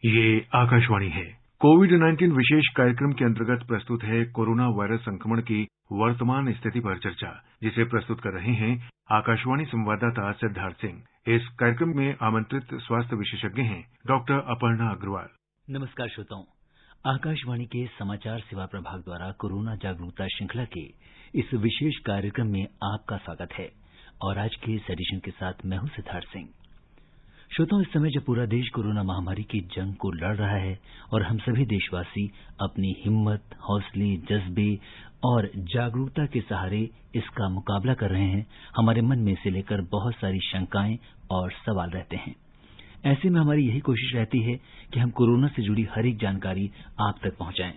ये आकाशवाणी है। कोविड-19 विशेष कार्यक्रम के अंतर्गत प्रस्तुत है कोरोना वायरस संक्रमण की वर्तमान स्थिति पर चर्चा, जिसे प्रस्तुत कर रहे हैं आकाशवाणी संवाददाता सिद्धार्थ सिंह। इस कार्यक्रम में आमंत्रित स्वास्थ्य विशेषज्ञ हैं डॉक्टर अपर्णा अग्रवाल। नमस्कार श्रोताओं, आकाशवाणी के समाचार सेवा प्रभाग द्वारा कोरोना जागरूकता श्रृंखला के इस विशेष कार्यक्रम में आपका स्वागत है और आज के इस एडिशन के साथ मैं हूं सिद्धार्थ सिंह। श्रोताओं, इस समय जब पूरा देश कोरोना महामारी की जंग को लड़ रहा है और हम सभी देशवासी अपनी हिम्मत, हौसले, जज्बे और जागरूकता के सहारे इसका मुकाबला कर रहे हैं, हमारे मन में इसे लेकर बहुत सारी शंकाएं और सवाल रहते हैं। ऐसे में हमारी यही कोशिश रहती है कि हम कोरोना से जुड़ी हर एक जानकारी आप तक पहुंचाएं।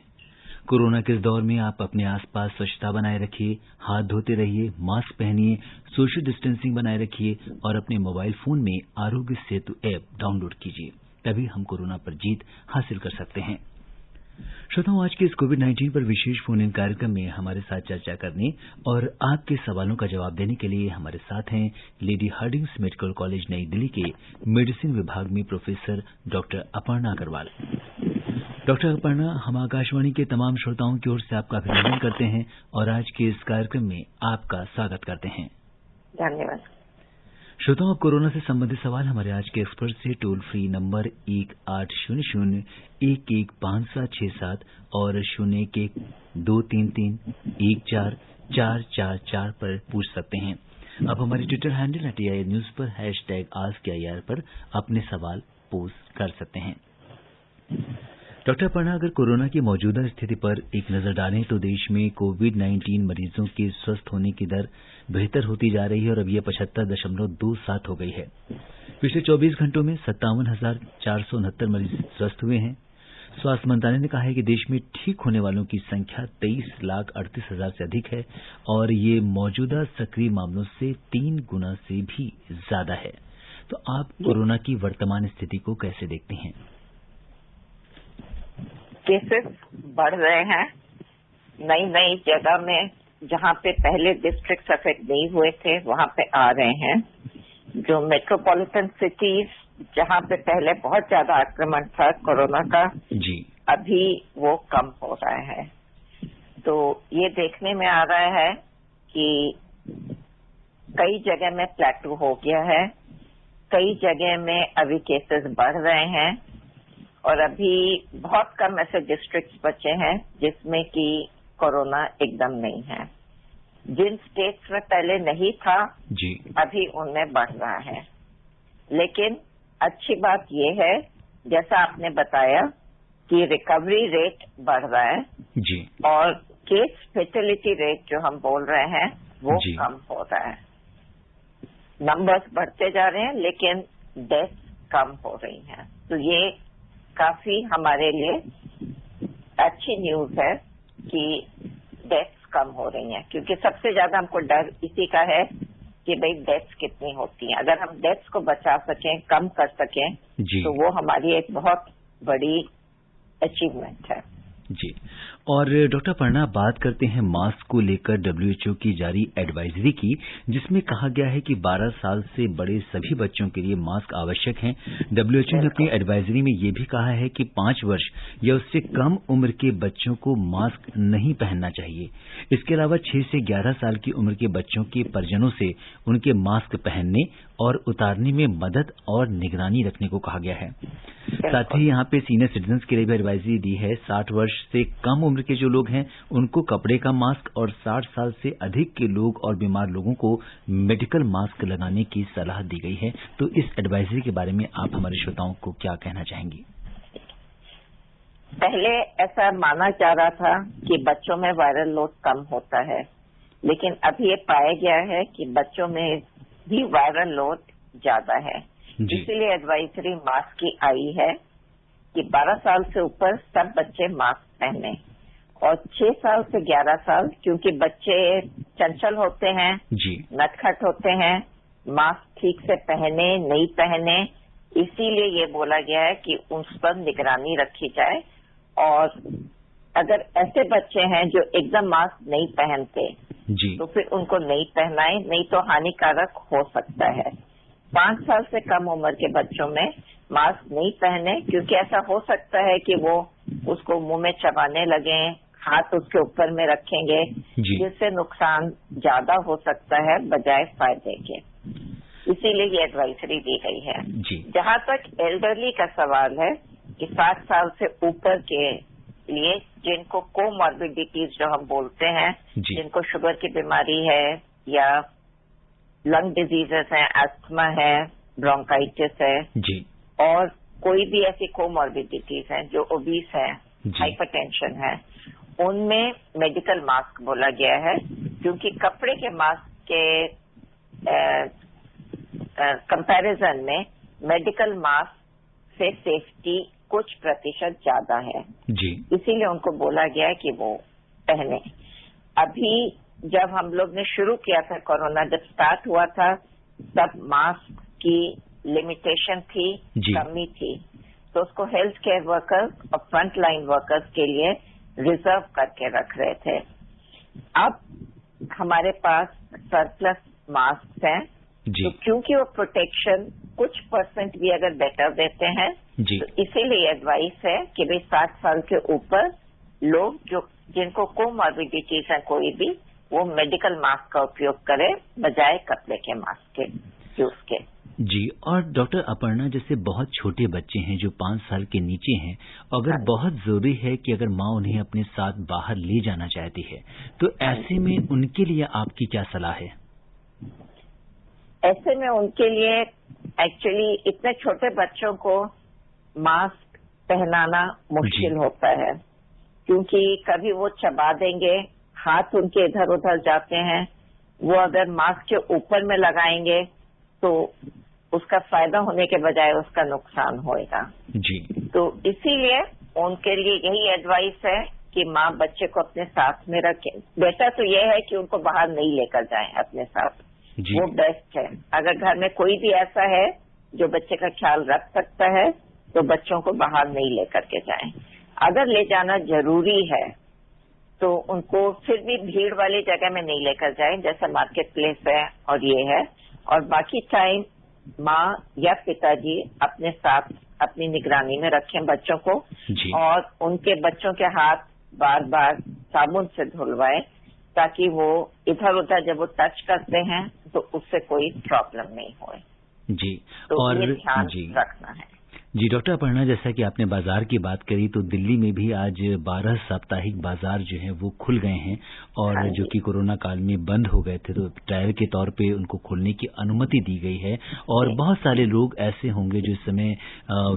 कोरोना के इस दौर में आप अपने आसपास स्वच्छता बनाए रखिए, हाथ धोते रहिए, मास्क पहनिए, सोशल डिस्टेंसिंग बनाए रखिए और अपने मोबाइल फोन में आरोग्य सेतु ऐप डाउनलोड कीजिए। तभी हम कोरोना पर जीत हासिल कर सकते हैं। श्रोताओं, आज के इस कोविड-19 पर विशेष फोन इन कार्यक्रम में हमारे साथ चर्चा करने और आपके सवालों का जवाब देने के लिए हमारे साथ हैं लेडी हार्डिंग्स मेडिकल कॉलेज नई दिल्ली के मेडिसिन विभाग में professor doctor Aparna Agarwal. Doctor Aparna, हम आकाशवाणी के तमाम श्रोताओं की ओर से आपका अभिनंदन करते हैं और आज के इस कार्यक्रम में आपका स्वागत करते हैं। धन्यवाद। श्रोताओं, अब कोरोना से संबंधित सवाल हमारे आज के एक्सपर्ट से टोल फ्री नंबर 1800-115767 और 0112331444 पर पूछ सकते हैं। अब हमारे ट्विटर हैंडल @AIRNews पर #AskAIR पर अपने सवाल पोस्ट कर सकते हैं। डॉक्टर अपर्णा, अगर कोरोना की मौजूदा स्थिति पर एक नजर डालें तो देश में कोविड-19 मरीजों के स्वस्थ होने की दर बेहतर होती जा रही है और अब यह 75.27 हो गई है। पिछले 24 घंटों में 57,469 मरीज स्वस्थ हुए हैं। स्वास्थ्य मंत्रालय ने कहा है कि देश में ठीक होने वालों की संख्या 23,38,000 से अधिक है और ये मौजूदा सक्रिय मामलों से 3 गुना से भी ज्यादा है। तो आप कोरोना की वर्तमान स्थिति को कैसे देखते हैं? केसेस बढ़ रहे हैं। नई जगह में जहां पे पहले डिस्ट्रिक्ट अफेक्ट नहीं हुए थे वहां पे आ रहे हैं। जो मेट्रोपॉलिटन सिटीज जहां पे पहले बहुत ज्यादा आक्रमण था कोरोना का, जी, अभी वो कम हो रहा है। तो ये देखने में आ रहा है कि कई जगह में प्लेटू हो गया है, कई जगह में अभी केसेस बढ़ रहे हैं और अभी बहुत कम ऐसे डिस्ट्रिक्ट्स बचे हैं जिसमें कि कोरोना एकदम नहीं है। जिन स्टेट्स में पहले नहीं था, जी, अभी उनमें बढ़ रहा है। लेकिन अच्छी बात यह है, जैसा आपने बताया, कि रिकवरी रेट बढ़ रहा है, जी, और केस फेटेलिटी रेट जो हम बोल रहे हैं वो जी, कम हो रहा है। नंबर्स बढ़ते जा रहे हैं लेकिन डेथ कम हो रही हैं। तो ये काफी हमारे लिए अच्छी न्यूज है कि डेथ्स कम हो रही हैं, क्योंकि सबसे ज्यादा हमको डर इसी का है कि भाई डेथ्स कितनी होती हैं। अगर हम डेथ्स को बचा सकें, कम कर सकें, तो वो हमारी एक बहुत बड़ी अचीवमेंट है। जी। और डॉक्टर अपर्णा, बात करते हैं मास्क को लेकर WHO की जारी एडवाइजरी की, जिसमें कहा गया है कि 12 साल से बड़े सभी बच्चों के लिए मास्क आवश्यक हैं। WHO ने अपनी एडवाइजरी में यह भी कहा है कि 5 वर्ष या उससे कम उम्र के बच्चों को मास्क नहीं पहनना चाहिए। इसके अलावा 6 से 11 साल की उम्र के बच्चों के परिजनों से उनके मास्क पहनने और उतारने में मदद और निगरानी रखने को कहा गया है। साथ ही यहाँ पे सीनियर सिटीजन्स के लिए भी एडवाइजरी दी है। 60 वर्ष से कम उम्र के जो लोग हैं उनको कपड़े का मास्क और 60 साल से अधिक के लोग और बीमार लोगों को मेडिकल मास्क लगाने की सलाह दी गई है। तो इस एडवाइजरी के बारे में आप हमारे श्रोताओं को क्या कहना चाहेंगी? पहले ऐसा माना जा रहा था कि बच्चों में वायरल लोड कम होता है, लेकिन अभी ये पाया गया है कि बच्चों में भी वायरल लोड ज्यादा है। इसीलिए एडवाइजरी मास्क की आई है कि 12 साल से ऊपर सब बच्चे मास्क पहने और 6 साल से 11 साल, क्योंकि बच्चे चंचल होते हैं, नटखट होते हैं, मास्क ठीक से पहने नहीं पहने, इसीलिए ये बोला गया है कि उस पर निगरानी रखी जाए। और अगर ऐसे बच्चे हैं जो एकदम मास्क नहीं पहनते, तो फिर उनको नहीं पहनाएं, नहीं तो हानिकारक हो सकता है। 5 साल से कम उम्र के बच्चों में मास्क नहीं पहने, क्योंकि ऐसा हो सकता है कि वो उसको मुंह में चबाने लगे, हाथ उसके ऊपर में रखेंगे, जिससे नुकसान ज्यादा हो सकता है बजाय फायदे के। इसीलिए ये एडवाइजरी दी गई है। जहां तक एल्डरली का सवाल है कि 60 साल से ऊपर के लिए जिनको कोमॉर्बिडिटीज जो हम बोलते हैं, जिनको शुगर की बीमारी है या लंग डिजीजेस हैं, अस्थमा है, ब्रोंकाइटिस है, और कोई भी ऐसी कोमॉर्बिडिटीज हैं जो ओबीस है, हाइपरटेंशन है, उनमें मेडिकल मास्क बोला गया है, क्योंकि कपड़े के मास्क के कंपैरिजन में मेडिकल मास्क से सेफ्टी कुछ प्रतिशत ज्यादा है। इसीलिए उनको बोला गया है कि वो पहने। अभी जब हम लोग ने शुरू किया था, कोरोना जब स्टार्ट हुआ था, तब मास्क की लिमिटेशन थी, कमी थी, तो उसको हेल्थ केयर वर्कर्स और फ्रंट लाइन वर्कर्स के लिए रिजर्व करके रख रहे थे। अब हमारे पास सरप्लस मास्क हैं, तो क्योंकि वो प्रोटेक्शन कुछ % भी अगर बेटर देते हैं, तो इसीलिए एडवाइस है कि भाई 60 साल के ऊपर लोग जिनको कोमॉर्बिडिटीज है कोई भी, वो मेडिकल मास्क का उपयोग करें बजाय कपड़े के मास्क के यूज के। और डॉक्टर अपर्णा, जैसे बहुत छोटे बच्चे हैं जो 5 साल के नीचे हैं, अगर बहुत जरूरी है कि अगर माँ उन्हें अपने साथ बाहर ले जाना चाहती है, तो ऐसे में उनके लिए आपकी क्या सलाह है? ऐसे में उनके लिए एक्चुअली इतने छोटे बच्चों को मास्क पहनाना मुश्किल होता है, क्योंकि कभी वो चबा देंगे, हाथ उनके इधर उधर जाते हैं, वो अगर मास्क के ऊपर में लगाएंगे तो उसका फायदा होने के बजाय उसका नुकसान होएगा। तो इसीलिए उनके लिए यही एडवाइस है कि माँ बच्चे को अपने साथ में रखें। बेटा तो ये है कि उनको बाहर नहीं लेकर जाएं अपने साथ, वो बेस्ट है। अगर घर में कोई भी ऐसा है जो बच्चे का ख्याल रख सकता है, तो बच्चों को बाहर नहीं लेकर के जाएं। अगर ले जाना जरूरी है तो उनको फिर भी भीड़ वाली जगह में नहीं लेकर जाएं, जैसे मार्केट प्लेस है और ये है, और बाकी टाइम माँ या पिताजी अपने साथ अपनी निगरानी में रखें बच्चों को, और उनके बच्चों के हाथ बार बार साबुन से धुलवाएं, ताकि वो इधर उधर जब वो टच करते हैं तो उससे कोई प्रॉब्लम नहीं होए। तो और ये ध्यान रखना है। डॉक्टर अपर्णा, जैसा कि आपने बाजार की बात करी, तो दिल्ली में भी आज 12 साप्ताहिक बाजार जो हैं वो खुल गए हैं, और जो कि कोरोना काल में बंद हो गए थे, तो ट्रायल के तौर पे उनको खोलने की अनुमति दी गई है। और बहुत सारे लोग ऐसे होंगे जो इस समय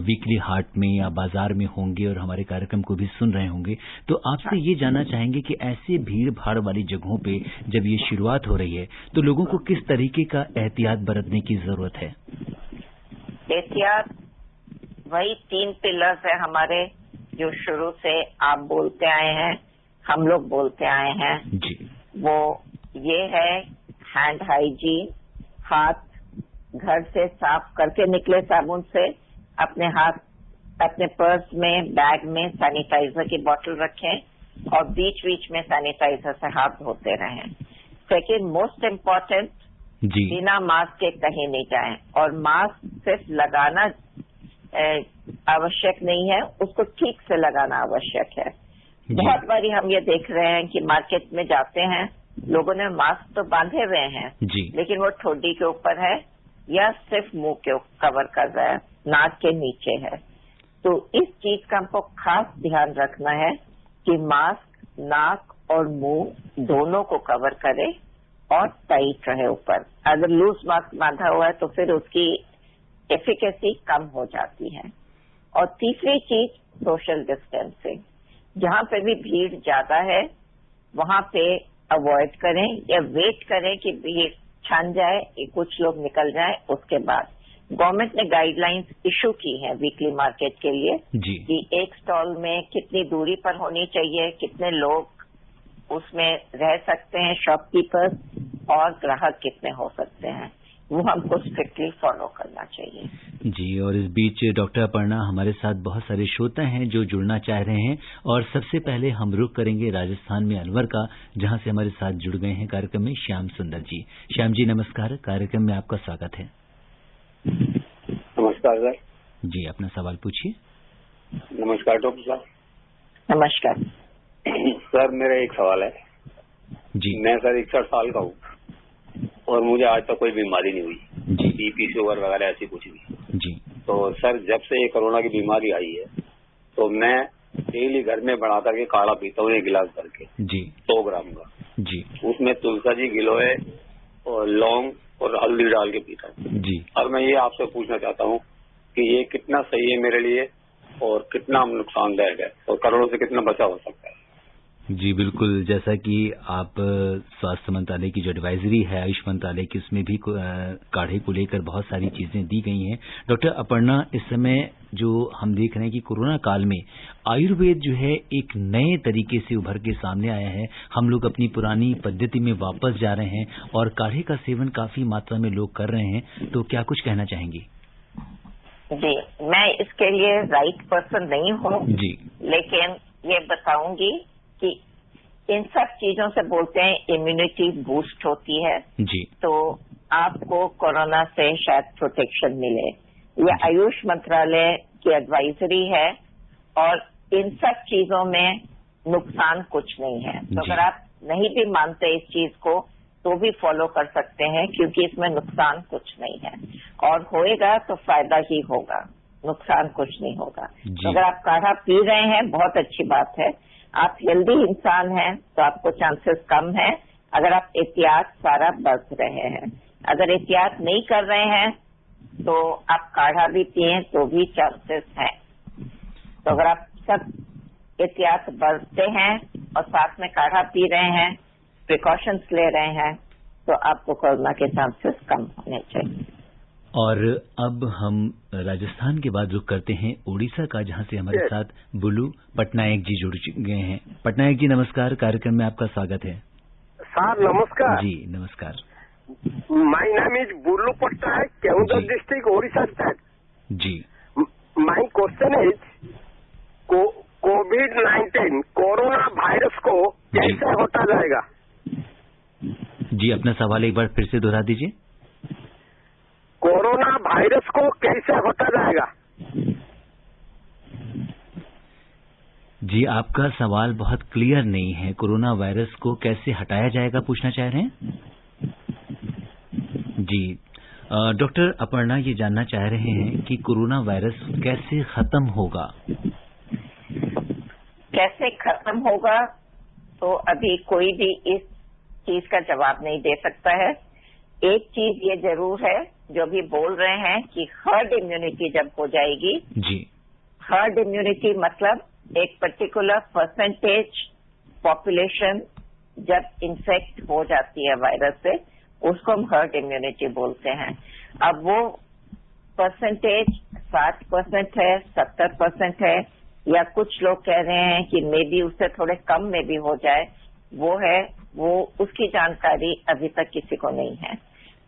वीकली हाट में या बाजार में होंगे और हमारे कार्यक्रम को भी सुन रहे होंगे। तो आपसे ये जानना चाहेंगे कि ऐसे भीड़ भाड़ वाली जगहों पे जब ये शुरुआत हो रही है, तो लोगों को किस तरीके का एहतियात बरतने की जरूरत है? एहतियात वही 3 पिलर्स है हमारे, जो शुरू से आप बोलते आए हैं, हम लोग बोलते आए हैं। वो ये है हैंड हाइजीन, हाथ घर से साफ करके निकले साबुन से, अपने हाथ अपने पर्स में, बैग में सैनिटाइजर की बोतल रखें और बीच बीच में सैनिटाइजर से हाथ धोते रहें। सेकेंड मोस्ट इम्पोर्टेंट, बिना मास्क के कहीं नहीं जाएं, और मास्क सिर्फ लगाना आवश्यक नहीं है, उसको ठीक से लगाना आवश्यक है। बहुत बारी हम ये देख रहे हैं कि मार्केट में जाते हैं, लोगों ने मास्क तो बांधे हुए हैं, लेकिन वो ठोडी के ऊपर है या सिर्फ मुंह के कवर कर रहा है, नाक के नीचे है। तो इस चीज का हमको खास ध्यान रखना है कि मास्क नाक और मुंह दोनों को कवर करे और टाइट रहे ऊपर। अगर लूज मास्क बांधा हुआ है तो फिर उसकी एफिकेसी कम हो जाती है। और तीसरी चीज सोशल डिस्टेंसिंग, जहां पे भी भीड़ ज्यादा है वहां पे अवॉइड करें या वेट करें कि भीड़ छन जाए, कुछ लोग निकल जाए, उसके बाद। गवर्नमेंट ने गाइडलाइंस इशू की है वीकली मार्केट के लिए कि एक स्टॉल में कितनी दूरी पर होनी चाहिए, कितने लोग उसमें रह सकते हैं, शॉपकीपर्स, और ग्राहक कितने हो सकते हैं, वो हमको स्ट्रिक्टली फॉलो करना चाहिए। और इस बीच डॉक्टर अपर्णा, हमारे साथ बहुत सारे श्रोता हैं जो जुड़ना चाह रहे हैं, और सबसे पहले हम रुख करेंगे राजस्थान में अलवर का, जहां से हमारे साथ जुड़ गए हैं कार्यक्रम में श्याम सुंदर जी। श्याम जी नमस्कार, कार्यक्रम में आपका स्वागत है। नमस्कार सर। जी, अपना सवाल पूछिए। नमस्कार डॉक्टर साहब। नमस्कार सर, मेरा एक सवाल है जी। मैं सर 61 साल का हूँ और मुझे आज तक कोई बीमारी नहीं हुई जी। बीपी शुगर वगैरह ऐसी कुछ भी। जी। तो सर, जब से ये कोरोना की बीमारी आई है तो मैं डेली घर में बना करके काढ़ा पीता हूँ 1 गिलास भर के जी 100 ग्राम का। जी उसमें तुलसी जी, गिलोय और लौंग और हल्दी डाल के पीता हूँ जी। और मैं ये आपसे पूछना चाहता हूँ कि ये कितना सही है मेरे लिए और कितना नुकसानदायक है और कोरोना से कितना बचाव हो सकता है। जी बिल्कुल, जैसा कि आप स्वास्थ्य मंत्रालय की जो एडवाइजरी है आयुष मंत्रालय की, उसमें भी काढ़े को लेकर बहुत सारी चीजें दी गई हैं। डॉक्टर अपर्णा, इस समय जो हम देख रहे हैं कि कोरोना काल में आयुर्वेद जो है एक नए तरीके से उभर के सामने आया है। हम लोग अपनी पुरानी पद्धति में वापस जा रहे हैं और काढ़े का सेवन काफी मात्रा में लोग कर रहे हैं, तो क्या कुछ कहना चाहेंगी? जी, मैं इसके लिए राइट पर्सन नहीं हूँ जी, लेकिन ये बताऊंगी कि इन सब चीजों से बोलते हैं इम्यूनिटी बूस्ट होती है जी, तो आपको कोरोना से शायद प्रोटेक्शन मिले। ये आयुष मंत्रालय की एडवाइजरी है और इन सब चीजों में नुकसान कुछ नहीं है। तो अगर आप नहीं भी मानते इस चीज को तो भी फॉलो कर सकते हैं क्योंकि इसमें नुकसान कुछ नहीं है और होएगा तो फायदा ही होगा, नुकसान कुछ नहीं होगा। तो अगर आप काढ़ा पी रहे हैं बहुत अच्छी बात है। आप हेल्दी इंसान हैं तो आपको चांसेस कम है अगर आप एहतियात सारा बरत रहे हैं। अगर एहतियात नहीं कर रहे हैं तो आप काढ़ा भी पिए तो भी चांसेस हैं। तो अगर आप सब एहतियात बरतते हैं और साथ में काढ़ा पी रहे हैं, प्रिकॉशंस ले रहे हैं, तो आपको कोरोना के चांसेस कम होने चाहिए। और अब हम राजस्थान के बाद रुख करते हैं ओडिशा का, जहां से हमारे साथ बुल्लू पटनायक जी जुड़ गए हैं। पटनायक जी नमस्कार, कार्यक्रम में आपका स्वागत है। सर नमस्कार जी नमस्कार। My name is Bullu Patnaik, Keonjhar district, Odisha state. जी। माय क्वेश्चन इज कोविड-19 कोरोना वायरस को कैसे हटा जाएगा? जी, अपना सवाल एक बार फिर से दोहरा दीजिए। कोरोना वायरस को कैसे हटा जाएगा? जी, आपका सवाल बहुत क्लियर नहीं है। कोरोना वायरस को कैसे हटाया जाएगा पूछना चाह रहे हैं? जी, डॉक्टर अपर्णा ये जानना चाह रहे हैं कि कोरोना वायरस कैसे खत्म होगा? कैसे खत्म होगा तो अभी कोई भी इस चीज का जवाब नहीं दे सकता है। एक चीज ये जरूर है जो भी बोल रहे हैं कि हर्ड इम्यूनिटी जब हो जाएगी। जी। हर्ड इम्यूनिटी मतलब एक पर्टिकुलर परसेंटेज पॉपुलेशन जब इन्फेक्ट हो जाती है वायरस से, उसको हम हर्ड इम्यूनिटी बोलते हैं। अब वो परसेंटेज 60% है, 70% है, या कुछ लोग कह रहे हैं कि मे बी उससे थोड़े कम में भी हो जाए, वो उसकी जानकारी अभी तक किसी को नहीं है।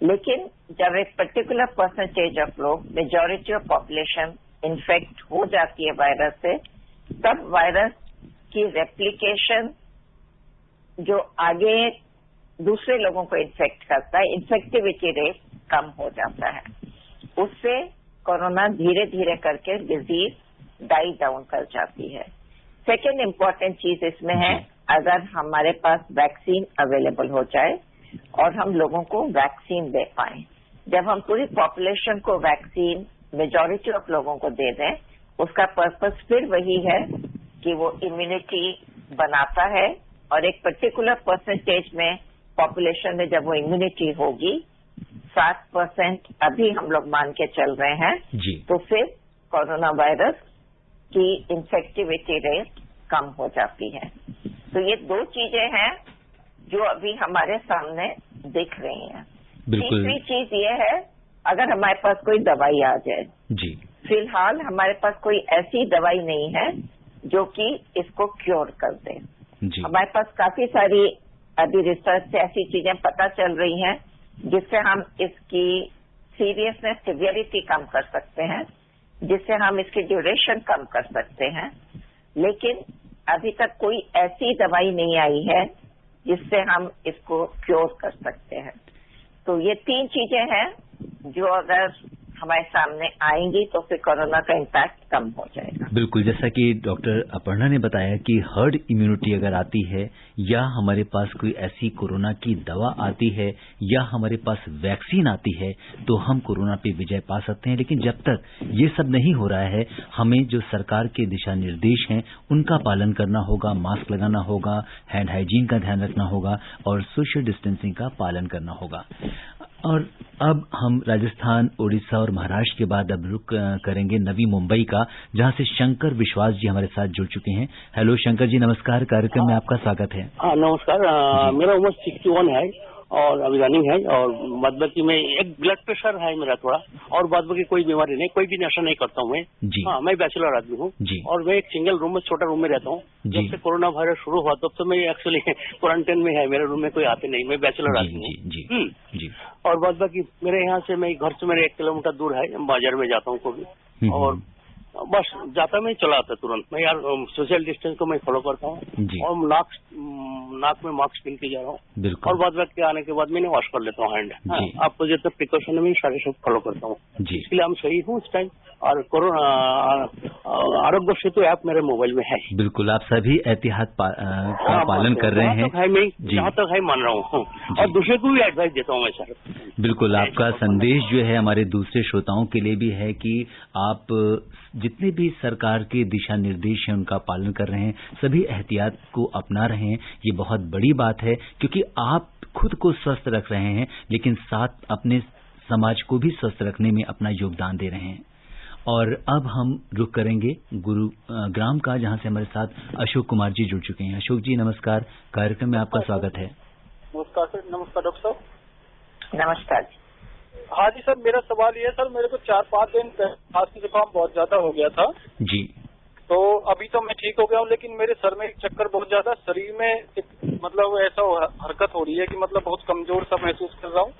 लेकिन जब एक पर्टिकुलर परसेंटेज ऑफ लोग, मेजॉरिटी ऑफ पॉपुलेशन इन्फेक्ट हो जाती है वायरस से, तब वायरस की रेप्लिकेशन जो आगे दूसरे लोगों को इन्फेक्ट करता है, इन्फेक्टिविटी रेट कम हो जाता है। उससे कोरोना धीरे धीरे करके डिजीज डाई डाउन कर जाती है। सेकेंड इम्पॉर्टेंट चीज इसमें है, अगर हमारे पास वैक्सीन अवेलेबल हो जाए और हम लोगों को वैक्सीन दे पाए। जब हम पूरी पॉपुलेशन को वैक्सीन मेजॉरिटी ऑफ लोगों को दे दें, उसका पर्पस फिर वही है कि वो इम्यूनिटी बनाता है और एक पर्टिकुलर परसेंटेज में पॉपुलेशन में जब वो इम्यूनिटी होगी, 60% अभी हम लोग मान के चल रहे हैं जी। तो फिर कोरोना वायरस की इन्फेक्टिविटी रेट कम हो जाती है। तो ये दो चीजें हैं जो अभी हमारे सामने दिख रही हैं। तीसरी चीज ये है, अगर हमारे पास कोई दवाई आ जाए जी। फिलहाल हमारे पास कोई ऐसी दवाई नहीं है जो कि इसको क्योर कर दे जी। हमारे पास काफी सारी अभी रिसर्च से ऐसी चीजें पता चल रही हैं जिससे हम इसकी सीरियसनेस, सिवियरिटी कम कर सकते हैं, जिससे हम इसकी ड्यूरेशन कम कर सकते हैं। लेकिन अभी तक कोई ऐसी दवाई नहीं आई है जिससे हम इसको क्योर कर सकते हैं। तो ये तीन चीजें हैं जो अगर हमारे सामने आएंगी तो फिर कोरोना का इम्पैक्ट कम हो जाएगा। बिल्कुल, जैसा कि डॉक्टर अपर्णा ने बताया कि हर्ड इम्यूनिटी अगर आती है या हमारे पास कोई ऐसी कोरोना की दवा आती है या हमारे पास वैक्सीन आती है तो हम कोरोना पे विजय पा सकते हैं। लेकिन जब तक ये सब नहीं हो रहा है, हमें जो सरकार के दिशा निर्देश हैं उनका पालन करना होगा, मास्क लगाना होगा, हैंड हाइजीन का ध्यान रखना होगा और सोशल डिस्टेंसिंग का पालन करना होगा। और अब हम राजस्थान, ओडिशा और महाराष्ट्र के बाद अब रुख करेंगे नवी मुंबई का, जहां से शंकर विश्वास जी हमारे साथ जुड़ चुके हैं। हेलो शंकर जी, नमस्कार, कार्यक्रम में आपका स्वागत है। नमस्कार, मेरा उम्र 61 है और अभी रनिंग है और बाद बाकी में एक ब्लड प्रेशर है मेरा थोड़ा, और बाद बाकी कोई बीमारी नहीं, कोई भी नशा नहीं करता हूँ मैं। हाँ, मैं बैचलर आदमी हूँ और मैं एक सिंगल रूम में, छोटा रूम में रहता हूँ। जब से कोरोना वायरस शुरू हुआ तब तो मैं एक्चुअली क्वारंटाइन में है, मेरे रूम में कोई आते नहीं, मैं बैचलर आदमी हूँ। और बाद बाकी मेरे यहाँ से, मैं घर से मेरे 1 किलोमीटर दूर है, बाजार में जाता हूँ कभी, और बस जाता मैं चला आता तुरंत। मैं यार सोशल डिस्टेंस को मैं फॉलो करता हूँ और नाक में मास्क पहन के जा रहा हूँ और बाद बाकी आने के बाद मैंने वॉश कर लेता हूँ हैंड। आपको जितना प्रिकॉशन में सारे सब फॉलो करता हूँ, इसलिए हम सही हूँ इस टाइम। और कोरोना आरोग्य सेतु ऐप मेरे मोबाइल में है। बिल्कुल, आप सभी एहतियात का पालन कर रहे हैं। जहाँ तक है मान रहा हूँ और दूसरे को भी एडवाइस देता हूँ मैं सर। बिल्कुल, आपका संदेश जो है हमारे दूसरे श्रोताओं के लिए भी है कि आप जितने भी सरकार के दिशा निर्देश हैं उनका पालन कर रहे हैं, सभी एहतियात को अपना रहे हैं। ये बहुत बड़ी बात है क्योंकि आप खुद को स्वस्थ रख रहे हैं लेकिन साथ अपने समाज को भी स्वस्थ रखने में अपना योगदान दे रहे हैं। और अब हम रुख करेंगे गुरुग्राम का, जहां से हमारे साथ अशोक कुमार जी जुड़ चुके हैं। अशोक जी नमस्कार, कार्यक्रम में आपका स्वागत है। नमस्कार सर। नमस्कार डॉक्टर साहब। नमस्कार। हाँ जी सर, मेरा सवाल ये है सर, मेरे को 4-5 दिन खांसी जुकाम बहुत ज्यादा हो गया था जी। तो अभी तो मैं ठीक हो गया हूँ, लेकिन मेरे सर में एक चक्कर बहुत ज्यादा, शरीर में मतलब ऐसा हरकत हो रही है कि मतलब बहुत कमजोर सा महसूस कर रहा हूँ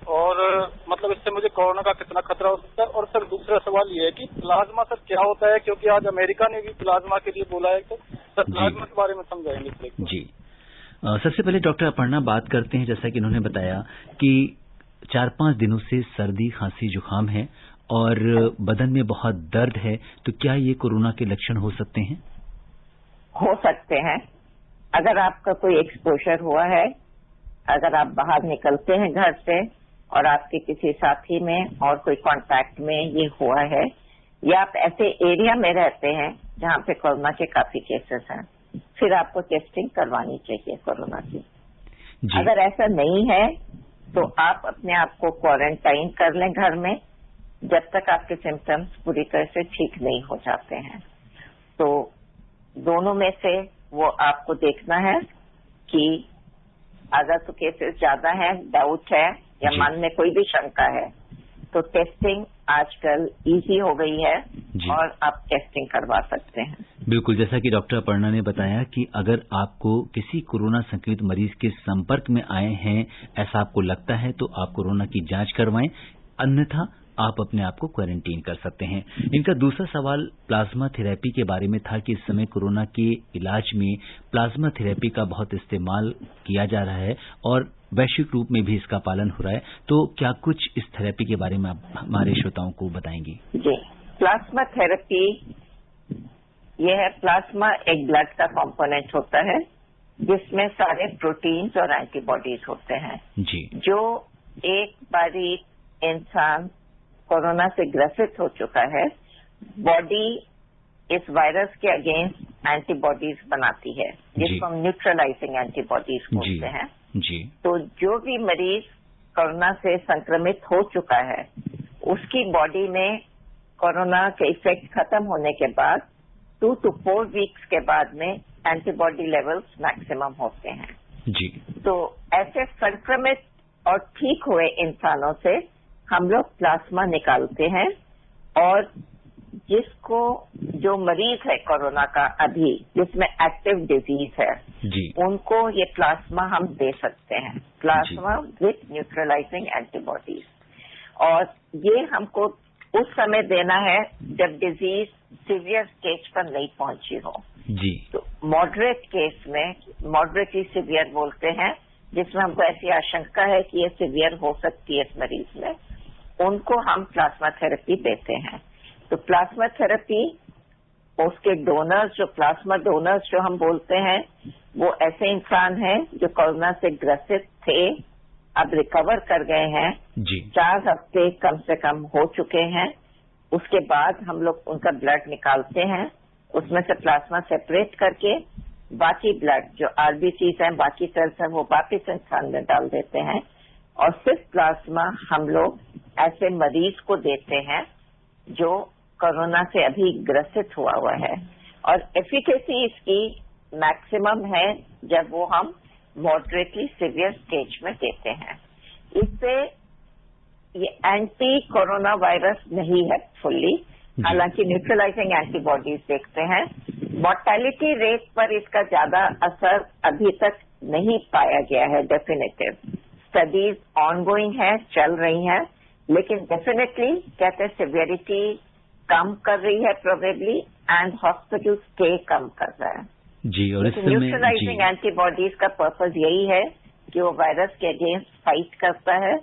और मतलब इससे मुझे कोरोना का कितना खतरा हो सकता है। और सर दूसरा सवाल ये है कि प्लाज्मा सर क्या होता है, क्योंकि आज अमेरिका ने भी प्लाज्मा के लिए बोला है, तो सर प्लाज्मा के बारे में समझाएंगे जी। सबसे पहले डॉक्टर अपर्णा बात करते हैं, जैसा कि इन्होंने बताया कि 4-5 दिनों से सर्दी, खांसी, जुकाम है और बदन में बहुत दर्द है, तो क्या ये कोरोना के लक्षण हो सकते हैं? हो सकते हैं। अगर आपका कोई एक्सपोजर हुआ है, अगर आप बाहर निकलते हैं घर से और आपके किसी साथी में और कोई कांटेक्ट में ये हुआ है, या आप ऐसे एरिया में रहते हैं जहां पे कोरोना के काफी केसेस हैं, फिर आपको टेस्टिंग करवानी चाहिए कोरोना की। अगर ऐसा नहीं है तो आप अपने आप को क्वारंटाइन कर लें घर में जब तक आपके सिम्टम्स पूरी तरह से ठीक नहीं हो जाते हैं। तो दोनों में से वो आपको देखना है कि अगर तो केसेस ज्यादा हैं, डाउट है या मन में कोई भी शंका है, तो टेस्टिंग आजकल इजी हो गई है और आप टेस्टिंग करवा सकते हैं। बिल्कुल, जैसा कि डॉक्टर अपर्णा ने बताया कि अगर आपको किसी कोरोना संक्रमित मरीज के संपर्क में आए हैं, ऐसा आपको लगता है, तो आप कोरोना की जांच करवाएं, अन्यथा आप अपने आप को क्वारंटीन कर सकते हैं। इनका दूसरा सवाल प्लाज्मा थेरेपी के बारे में था कि इस समय कोरोना के इलाज में प्लाज्मा थेरेपी का बहुत इस्तेमाल किया जा रहा है और वैश्विक रूप में भी इसका पालन हो रहा है, तो क्या कुछ इस थेरेपी के बारे में आप हमारे श्रोताओं को बताएंगी? जी, प्लाज्मा थेरेपी यह है, प्लाज्मा एक ब्लड का कंपोनेंट होता है जिसमें सारे प्रोटीन्स और एंटीबॉडीज होते हैं जी। जो एक बारी इंसान कोरोना से ग्रसित हो चुका है, बॉडी इस वायरस के अगेंस्ट एंटीबॉडीज बनाती है जिसको हम न्यूट्रलाइजिंग एंटीबॉडीज बोलते हैं जी। तो जो भी मरीज कोरोना से संक्रमित हो चुका है उसकी बॉडी में कोरोना के इफेक्ट खत्म होने के बाद 2 to 4 वीक्स के बाद में एंटीबॉडी लेवल्स मैक्सिमम होते हैं जी। तो ऐसे संक्रमित और ठीक हुए इंसानों से हम लोग प्लाज्मा निकालते हैं और जिसको जो मरीज है कोरोना का अभी जिसमें एक्टिव डिजीज है जी, उनको ये प्लाज्मा हम दे सकते हैं, प्लाज्मा विथ न्यूट्रलाइजिंग एंटीबॉडीज। और ये हमको उस समय देना है जब डिजीज सीवियर स्टेज पर नहीं पहुंची हो जी। तो मॉडरेट केस में, मॉडरेटली सीवियर बोलते हैं, जिसमें हमको ऐसी आशंका है कि ये सीवियर हो सकती है इस मरीज में, उनको हम प्लाज्मा थेरेपी देते हैं। तो प्लाज्मा थेरेपी उसके डोनर्स, जो प्लाज्मा डोनर्स जो हम बोलते हैं, वो ऐसे इंसान हैं जो कोरोना से ग्रसित थे, अब रिकवर कर गए हैं जी। 4 हफ्ते कम से कम हो चुके हैं। उसके बाद हम लोग उनका ब्लड निकालते हैं, उसमें से प्लाज्मा सेपरेट करके बाकी ब्लड जो आरबीसीज हैं, बाकी सेल्स हैं, वो वापिस इंसान में डाल देते हैं और सिर्फ प्लाज्मा हम लोग ऐसे मरीज को देते हैं जो कोरोना से अभी ग्रसित हुआ है। और एफिकेसी इसकी मैक्सिमम है जब वो हम मॉडरेटली सीवियर स्टेज में देते हैं। इससे ये एंटी कोरोना वायरस नहीं है फुल्ली, हालांकि न्यूट्रलाइजिंग एंटीबॉडीज देखते हैं। मॉर्टेलिटी रेट पर इसका ज्यादा असर अभी तक नहीं पाया गया है। डेफिनेटिव स्टडीज ऑनगोइंग है, चल रही हैं, लेकिन डेफिनेटली कहते हैं सिवियरिटी कम कर रही है प्रोबेबली, एंड हॉस्पिटल स्टे कम कर रहा है जी। और न्यूट्रलाइजिंग एंटीबॉडीज का पर्पज यही है कि वो वायरस के अगेंस्ट फाइट करता है,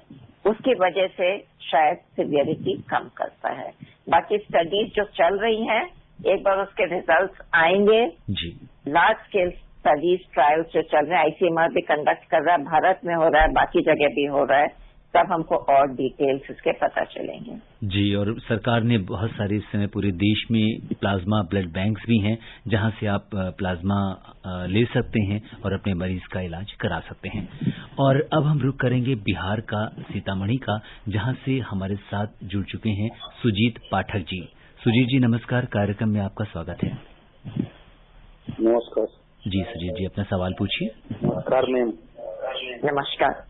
उसकी वजह से शायद सिवियरिटी कम करता है। बाकी स्टडीज जो चल रही हैं, एक बार उसके रिजल्ट्स आएंगे जी। लार्ज स्केल स्टडीज ट्रायल्स जो चल रहे हैं, आईसीएमआर भी कंडक्ट कर रहा है, भारत में हो रहा है, बाकी जगह भी हो रहा है, तब हमको और डिटेल्स इसके पता चलेंगे जी। और सरकार ने बहुत सारे इस समय पूरे देश में प्लाज्मा ब्लड बैंक्स भी हैं जहां से आप प्लाज्मा ले सकते हैं और अपने मरीज का इलाज करा सकते हैं। और अब हम रुख करेंगे बिहार का सीतामढ़ी का, जहां से हमारे साथ जुड़ चुके हैं सुजीत पाठक जी। सुजीत जी नमस्कार, कार्यक्रम में आपका स्वागत है। नमस्कार जी। सुजीत जी अपना सवाल पूछिए। नमस्कार मैम। नमस्कार।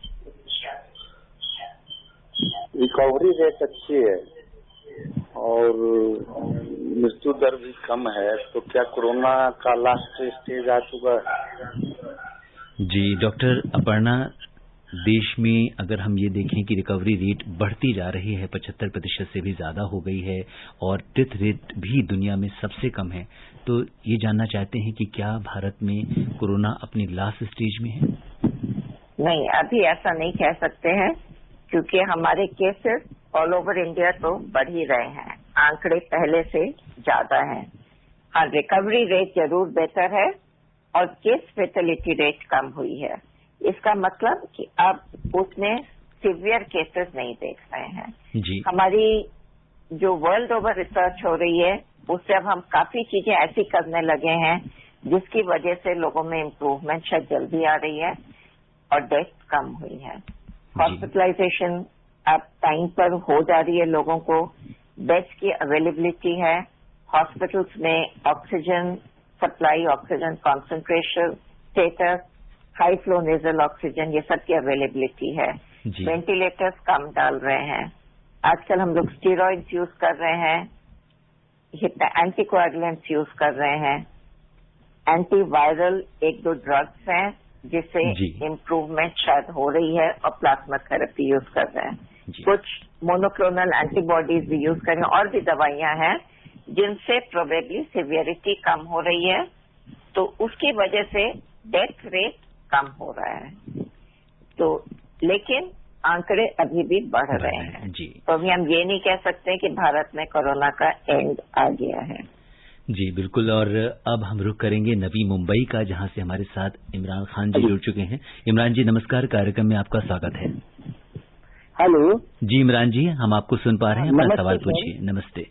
रिकवरी रेट अच्छी है और मृत्यु दर भी कम है, तो क्या कोरोना का लास्ट स्टेज आ चुका है? जी डॉक्टर अपर्णा, देश में अगर हम ये देखें कि रिकवरी रेट बढ़ती जा रही है, 75% से भी ज्यादा हो गई है और डेथ रेट भी दुनिया में सबसे कम है, तो ये जानना चाहते हैं कि क्या भारत में कोरोना अपनी लास्ट स्टेज में है? नहीं, अभी ऐसा नहीं कह सकते हैं क्योंकि हमारे केसेस ऑल ओवर इंडिया तो बढ़ ही रहे हैं, आंकड़े पहले से ज्यादा हैं। हाँ, रिकवरी रेट जरूर बेहतर है और केस फेटेलिटी रेट कम हुई है। इसका मतलब कि अब उसमें सीवियर केसेस नहीं देख रहे हैं जी। हमारी जो वर्ल्ड ओवर रिसर्च हो रही है, उससे अब हम काफी चीजें ऐसी करने लगे हैं जिसकी वजह से लोगों में इम्प्रूवमेंट शायद जल्दी आ रही है और डेथ कम हुई है। हॉस्पिटलाइजेशन अब टाइम पर हो जा रही है, लोगों को बेड्स की अवेलेबिलिटी है, हॉस्पिटल्स में oxygen supply, oxygen concentration status, high flow nasal oxygen, ये सब की अवेलेबिलिटी है। वेंटिलेटर्स कम डाल रहे हैं, आजकल हम लोग स्टीरॉइड्स यूज कर रहे हैं, एंटीकोएगुलेंट्स यूज कर रहे हैं, एंटीवायरल 1-2 ड्रग्स हैं जिससे इम्प्रूवमेंट शायद हो रही है और प्लाज्मा थेरेपी यूज कर रहे हैं, कुछ मोनोक्लोनल एंटीबॉडीज भी यूज कर रहे हैं, और भी दवाइयां हैं जिनसे प्रोबेबली सिवियरिटी कम हो रही है, तो उसकी वजह से डेथ रेट कम हो रहा है। तो लेकिन आंकड़े अभी भी बढ़ रहे हैं जी। तो अभी हम ये नहीं कह सकते कि भारत में कोरोना का एंड आ गया है। जी बिल्कुल। और अब हम रुख करेंगे नवी मुंबई का, जहां से हमारे साथ इमरान खान जी जुड़ चुके हैं। इमरान जी नमस्कार, कार्यक्रम में आपका स्वागत है। हेलो जी इमरान जी, हम आपको सुन पा रहे हैं, अपना सवाल पूछिए। नमस्ते।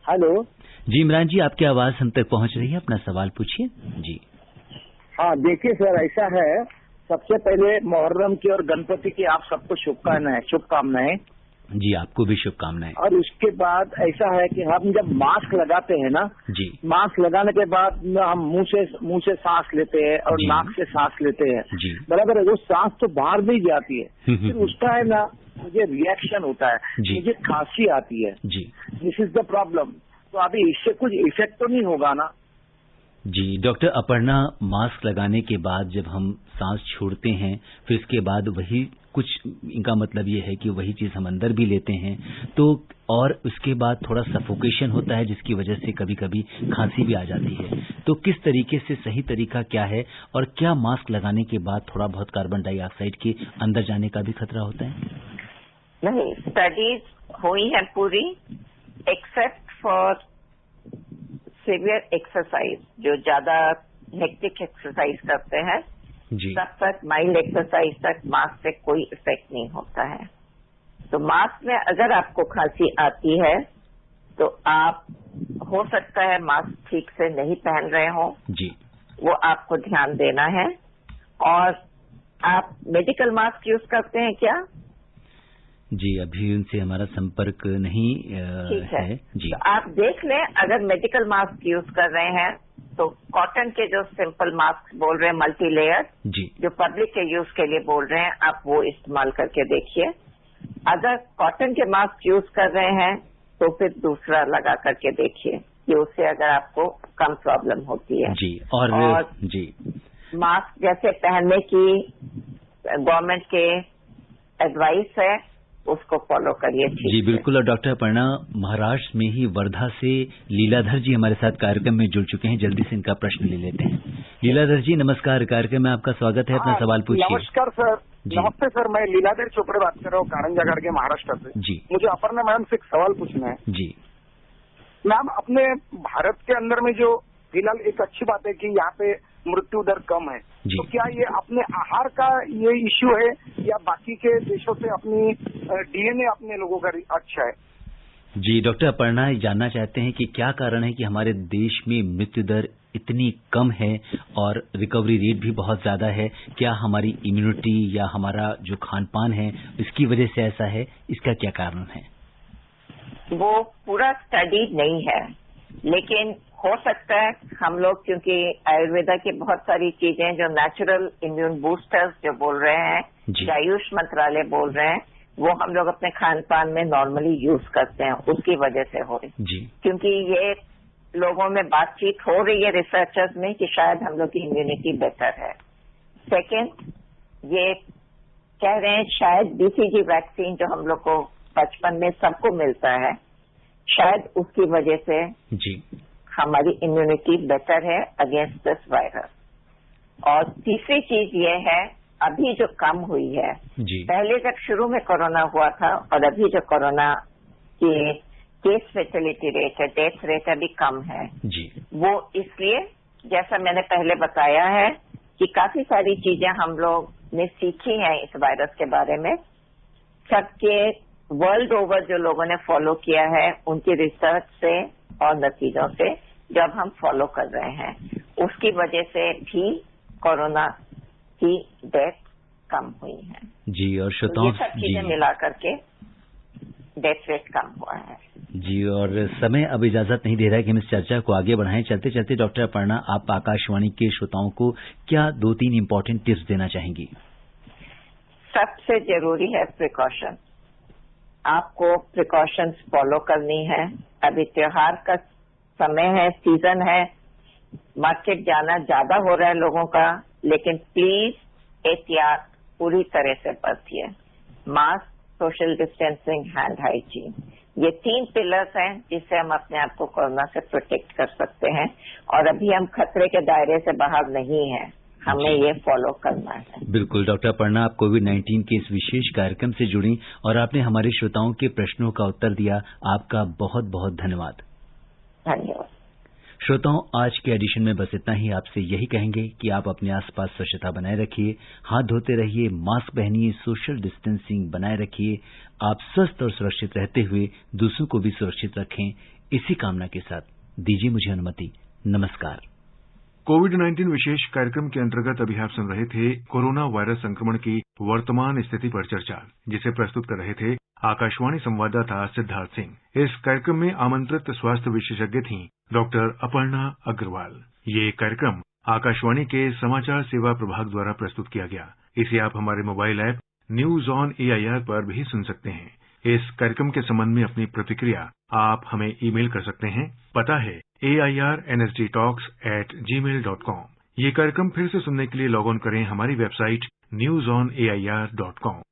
हेलो जी इमरान जी, आपकी आवाज हम तक पहुंच रही है, अपना सवाल पूछिए जी। हाँ देखिए सर, ऐसा है, सबसे पहले मुहर्रम की और गणपति की आप सबको शुभकामनाएं। जी आपको भी शुभकामनाएं। और उसके बाद ऐसा है कि हम जब मास्क लगाते हैं ना जी, मास्क लगाने के बाद हम मुंह से सांस लेते हैं और नाक से सांस लेते हैं जी, बराबर है, वो सांस तो बाहर नहीं जाती है, फिर उसका है ना मुझे रिएक्शन होता है, मुझे खांसी आती है जी, दिस इज द प्रॉब्लम। तो अभी इससे कुछ इफेक्ट तो नहीं होगा ना? जी डॉक्टर अपर्णा, मास्क लगाने के बाद जब हम सांस छोड़ते हैं फिर इसके बाद वही कुछ, इनका मतलब ये है कि वही चीज हम अंदर भी लेते हैं, तो और उसके बाद थोड़ा सफोकेशन होता है जिसकी वजह से कभी कभी खांसी भी आ जाती है। तो किस तरीके से सही तरीका क्या है, और क्या मास्क लगाने के बाद थोड़ा बहुत कार्बन डाइऑक्साइड के अंदर जाने का भी खतरा होता है? नहीं, स्टडीज हुई है पूरी, एक्सेप्ट फॉर सीवियर एक्सरसाइज, जो ज्यादा हेक्टिक एक्सरसाइज करते हैं तब तक, माइल्ड एक्सरसाइज तक मास्क से कोई इफेक्ट नहीं होता है। तो मास्क में अगर आपको खांसी आती है तो आप, हो सकता है मास्क ठीक से नहीं पहन रहे हो जी, वो आपको ध्यान देना है। और आप मेडिकल मास्क यूज करते हैं क्या? जी, अभी उनसे हमारा संपर्क नहीं है जी। तो आप देख लें, अगर मेडिकल मास्क यूज कर रहे हैं तो कॉटन के जो सिंपल मास्क बोल रहे हैं मल्टी लेयर जी, जो पब्लिक के यूज के लिए बोल रहे हैं, आप वो इस्तेमाल करके देखिए। अगर कॉटन के मास्क यूज कर रहे हैं तो फिर दूसरा लगा करके देखिए कि उससे अगर आपको कम प्रॉब्लम होती है जी। और जी, मास्क जैसे पहनने की गवर्नमेंट के एडवाइस है, उसको फॉलो करिए। जी बिल्कुल। और डॉक्टर अपर्णा, महाराष्ट्र में ही वर्धा से लीलाधर जी हमारे साथ कार्यक्रम में जुड़ चुके हैं, जल्दी से इनका प्रश्न ले लेते हैं। लीलाधर जी नमस्कार, कार्यक्रम में आपका स्वागत है, अपना सवाल पूछिए। नमस्कार सर। नमस्ते सर, मैं लीलाधर चोपड़े बात कर रहा हूँ कारंजागढ़ के, महाराष्ट्र से जी। मुझे अपर्णा मैडम से एक सवाल पूछना है जी। मैम, अपने भारत के अंदर में जो फिलहाल एक अच्छी बात है कि यहाँ पे मृत्यु दर कम है, तो क्या ये अपने आहार का ये इश्यू है या बाकी के देशों से अपनी डीएनए अपने लोगों का अच्छा है? जी, डॉक्टर अपर्णा जानना चाहते हैं कि क्या कारण है कि हमारे देश में मृत्यु दर इतनी कम है और रिकवरी रेट भी बहुत ज्यादा है। क्या हमारी इम्यूनिटी या हमारा जो खान पान है इसकी वजह से ऐसा है? इसका क्या कारण है? वो पूरा स्टडी नहीं है, लेकिन हो सकता है हम लोग, क्योंकि आयुर्वेदा की बहुत सारी चीजें जो नेचुरल इम्यून बूस्टर्स जो बोल रहे हैं, जो आयुष मंत्रालय बोल रहे हैं, वो हम लोग अपने खान पान में नॉर्मली यूज करते हैं, उसकी वजह से हो रही जी। क्योंकि ये लोगों में बातचीत हो रही है रिसर्चर्स में कि शायद हम लोग की इम्यूनिटी बेटर है। सेकेंड, ये कह रहे हैं शायद बीसीजी वैक्सीन जो हम लोग को बचपन में सबको मिलता है, शायद उसकी वजह से जी हमारी इम्यूनिटी बेटर है अगेंस्ट दिस वायरस। और तीसरी चीज ये है, अभी जो कम हुई है जी। पहले जब शुरू में कोरोना हुआ था और अभी जो कोरोना के केस फेटेलिटी रेट है, डेथ रेट अभी कम है जी। वो इसलिए, जैसा मैंने पहले बताया है कि काफी सारी चीजें हम लोग ने सीखी हैं इस वायरस के बारे में, सबके वर्ल्ड ओवर जो लोगों ने फॉलो किया है उनकी रिसर्च से और नतीजों से जब हम फॉलो कर रहे हैं, उसकी वजह से भी कोरोना की डेथ कम हुई है जी। और श्रोताओं, ये सब चीजें मिला करके डेथ रेट कम हुआ है जी। और समय अब इजाजत नहीं दे रहा है कि हम इस चर्चा को आगे बढ़ाएं। चलते चलते डॉक्टर अपर्णा, आप आकाशवाणी के श्रोताओं को क्या 2-3 इम्पोर्टेंट टिप्स देना चाहेंगी? सबसे जरूरी है प्रिकॉशन। आपको प्रिकॉशंस फॉलो करनी है। अभी त्योहार का समय है, सीजन है, मार्केट जाना ज्यादा हो रहा है लोगों का, लेकिन प्लीज एहतियात पूरी तरह से बरतिए। Mask, social distancing, hand hygiene, ये 3 पिलर्स हैं जिससे हम अपने आप को कोरोना से प्रोटेक्ट कर सकते हैं। और अभी हम खतरे के दायरे से बाहर नहीं हैं, हमें ये फॉलो करना है। बिल्कुल डॉक्टर अपर्णा, आप कोविड-19 के इस विशेष कार्यक्रम से जुड़ी और आपने हमारे श्रोताओं के प्रश्नों का उत्तर दिया। आपका बहुत बहुत धन्यवाद। धन्यवाद। श्रोताओं, आज के एडिशन में बस इतना ही। आपसे यही कहेंगे कि आप अपने आसपास स्वच्छता बनाए रखिए, हाथ धोते रहिए, मास्क पहनिए, सोशल डिस्टेंसिंग बनाए रखिए। आप स्वस्थ और सुरक्षित रहते हुए दूसरों को भी सुरक्षित रखें। इसी कामना के साथ दीजिए मुझे अनुमति। नमस्कार। कोविड-19 विशेष कार्यक्रम के अंतर्गत अभी आप सुन रहे थे कोरोना वायरस संक्रमण की वर्तमान स्थिति पर चर्चा, जिसे प्रस्तुत कर रहे थे आकाशवाणी संवाददाता सिद्धार्थ सिंह। इस कार्यक्रम में आमंत्रित स्वास्थ्य विशेषज्ञ थीं डॉक्टर अपर्णा अग्रवाल। ये कार्यक्रम आकाशवाणी के समाचार सेवा प्रभाग द्वारा प्रस्तुत किया गया। इसे आप हमारे mobile app news on AIR पर भी सुन सकते हैं। इस कार्यक्रम के संबंध में अपनी प्रतिक्रिया आप हमें ईमेल कर सकते हैं। पता है airnsdtalks@gmail.com। ये कार्यक्रम फिर से सुनने के लिए लॉग ऑन करें हमारी वेबसाइट newsonair.com।